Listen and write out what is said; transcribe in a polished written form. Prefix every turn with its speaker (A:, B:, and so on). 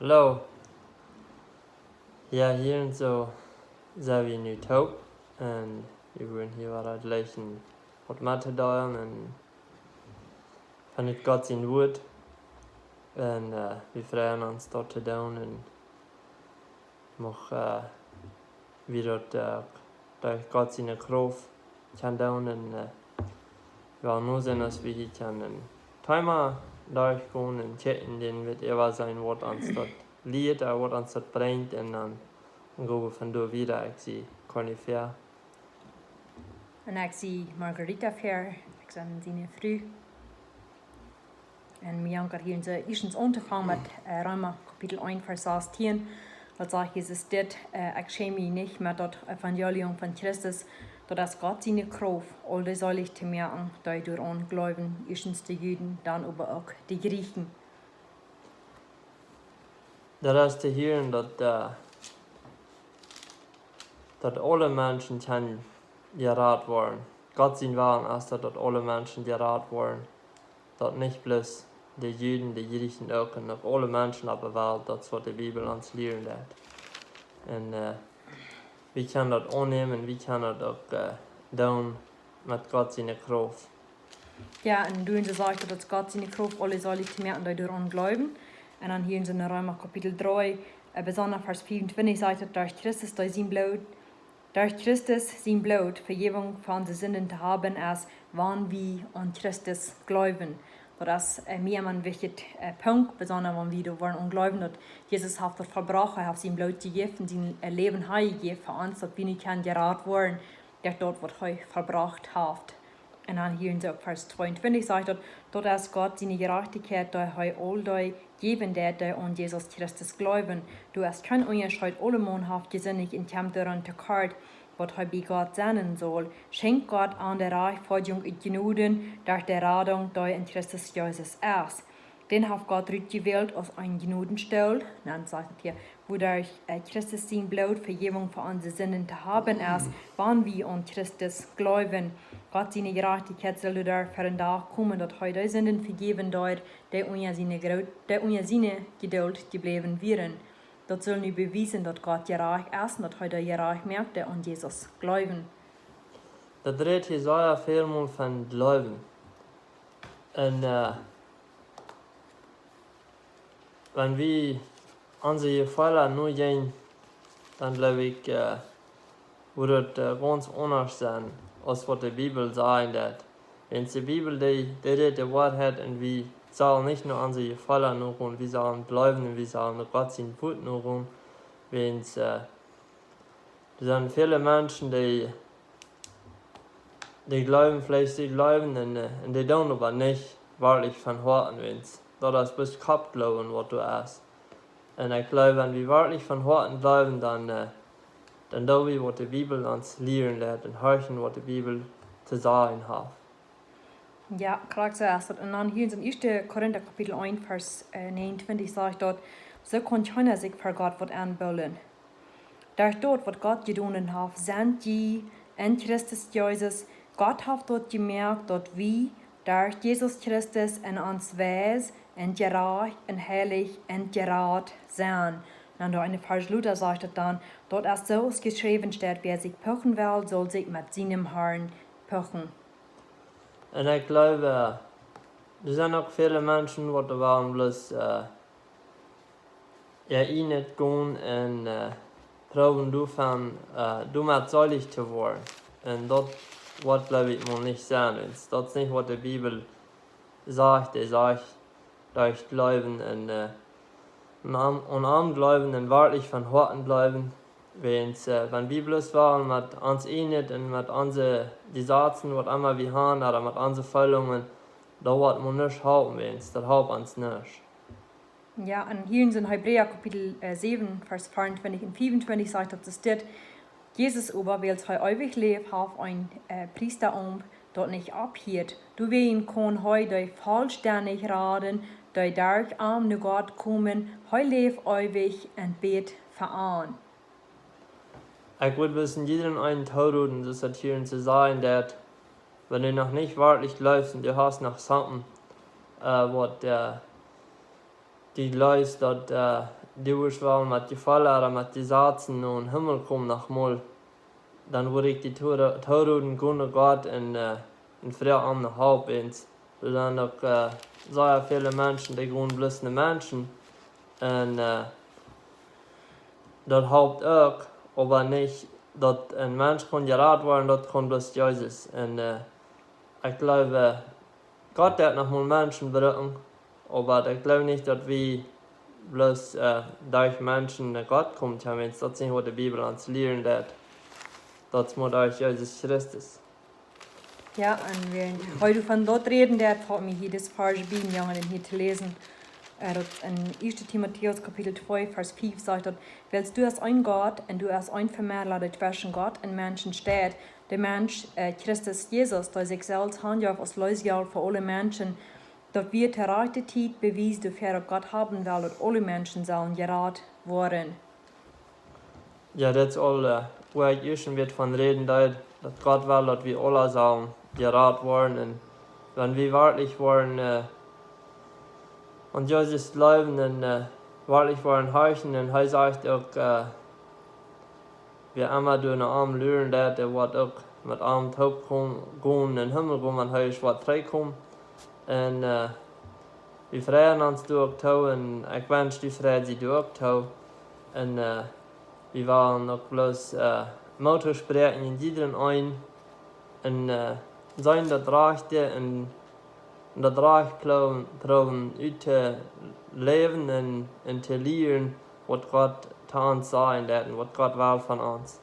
A: Hallo. Ja, hier en zo zijn we nu taub. En we willen hier wat uitleggen wat met doen en van het God zijn woord. En we vragen ons dat te doen en mag we dat door God zijn Krauft kan doen. En we nu zijn als we hier kunnen timer durchgehen en checken, den wird sein Wort uns dort liet, wat ons dat brengt en dan gaan we vandoor weer. Ik zie Connie Ver.
B: En ik zie Margarita Ver, ik ben Siene Früh. En wir haben hier erstens angefangen mit Römer Kapitel 1, Vers 16. Da sagt Jesus, dit, ich schäme mich nicht mehr das Evangelium von Christus, dass Gott seine Kraft all das soll ich zu merken, da durch an Glauben, erstens die Juden, dann aber auch die Griechen.
A: Dat is te hören, dat alle Menschen kann gerat worden. Gott sein Waren ist, dat alle Menschen gerat worden. Dat nicht bloß die Juden, die Griechen auch, und auch alle Menschen auf der Welt, das was die Bibel uns lehren hat. Und wir können das annehmen, wir können das auch tun mit Gott seine Kraft.
B: Ja, und du sagst, dass Gott seine Kraft alle soll ich zu merken, da durch an Glauben. Und dann hier in Römer Kapitel 3, besonders Vers 24, sagt er, durch Christus sein Blut Vergebung von unseren Sünden zu haben, als wann wir an Christus glauben. Das ist mir ein wichtiger Punkt, besonders wenn wir da glauben, dass Jesus hat das Verbrechen, hat sein Blut gegeben, sein Leben gegeben für uns, dass wir nicht gerat werden, durch dort, was er verbracht hat. Und dann hier in Vers 22 sagt er, dass Gott seine Gerechtigkeit durch all die geben, die an Jesus Christus glauben. Du hast kein Unterschied alle Mann haft gesinnig in Kampf daran zu kalt, was er bei Gott sein soll. Schenkt Gott an der Reichforderung und Genuden durch die Radung, die in Christus Jesus ist. Den hat Gott gewählt als ein Genudenstell, dann sagt er hier, wodurch Christus sein Blut Vergebung für unsere Sünden zu haben ist, wann wir an Christus glauben. Gott seine Gerechtigkeit soll dadurch für den Tag kommen, dass er die Sünden vergeben dort, die unter seine Geduld geblieben wären. Das soll nicht beweisen, dass Gott gerecht ist und dass er gerecht merkt, die an Jesus glauben.
A: Dat dreht hier sehr viel von Glauben. Und wenn wir unsere Fälle nur gehen, dann glaube ich, würde es ganz anders sein, als was die Bibel sagt. Wenn die Bibel die Wort hat und wir sollen nicht nur unsere Fälle nur und wir sollen glauben und wir sollen Gott sein Wort nur und wenn es sind viele Menschen, die glauben, vielleicht sie glauben und die tun aber nicht wirklich von Herzen, wenn es das ist bis Kopf glauben, was du hast. Und ich glaube, wenn wir wirklich von Herzen glauben, dann tun wir, was die Bibel uns lehren lässt und hören, was die Bibel zu sagen hat.
B: Ja, Krauft sagt das. Und dann hier in 1. Korinther Kapitel 1, Vers 29 sagt dort, so kann keiner sich für Gott was anbilden. Durch dort, was Gott getan hat, sind die in Christus Jesus. Gott hat dort gemerkt, dass wir durch Jesus Christus in uns Weis und gerecht und heilig und gerat sind. Und da eine Vers Luther sagt dann, dort ist so geschrieben steht, wer sich pochen will, soll sich mit seinem Herrn pochen.
A: Und ich glaube, er sind auch viele Menschen, die waren bloß in het gehen und proben du mit selig zu werden. Und das wird, glaube ich, mal nicht sein. Das ist nicht, was die Bibel sagt. Die sagt, durch Glauben und an Glauben und wirklich von Herzen glauben. Wenn wir bloß waren mit uns einig und mit unseren Sätzen, was immer wir haben, oder mit unseren Füllungen, da wird man nicht haben, das hat uns nicht.
B: Ja, und hier in Hebräer Kapitel 7, Vers 24 und 25 sagt das steht, Jesus aber, weil es ewig lebt, hat ein Priesteramt dort nicht abhielt. Du wen kann heute vollständig raten, der durch am zu Gott kommen, heu lebt ewig und bet veran.
A: Ich würde wissen, jeden einen Tod das hat hier zu sagen, dass wenn du noch nicht wirklich läufst und du hast noch Sachen, was die leist dat Jewust wel met die fallere met die zaten und Himmel kom nach mal, dann wurde ich die Toren gute Gott in vrede am nach halb eens. So dann auch sehr viele Menschen, die gewoon blissende Menschen. Und dat helpt auch, aber nicht, dass ein Mensch kann gerat werden, das kann bloß Jesus. Und ich glaube, Gott hat noch mal Menschen brauchen, aber ich glaube nicht, dass wir bloß durch Menschen Gott kommt. Ja, das ist nicht, was die Bibel uns lehren hat. Das muss durch Jesus Christus.
B: Ja, und wir heute von dort reden, der hat mir hier das Vers Bibeljangen hier zu lesen. In 1. Timotheus Kapitel 2, Vers 5 sagt dort, weil du als ein Gott und du als ein Vermittler zwischen Gott und Menschen steht, der Mensch, Christus Jesus, der sich selbst handelt als Lösegeld für alle Menschen, dass wir der rechte Zeit bewiesen, dafür Gott haben will, dass alle Menschen sollen gerat worden.
A: Ja, das ist all, wo ich schon wird von reden, dass Gott will, dass wir alle sollen gerat werden. Und wenn wir wirklich wollen, und Jesus glauben, dann wirklich wollen heichen, und er sagt auch, wir immer durch den Arm lernen, dass er wird auch mit Arm taub gehen in den Himmel, wo man heißt, was freikommt. Und wir freuen uns durch Tau, und ich wünsche die Freude, sie durch Tau. Und wir wollen auch bloß Motto sprechen in jedem ein, und sein das Rechte, und dat Reich proben uit te leven en te leren wat Gott zu uns sagt und was Gott will von uns.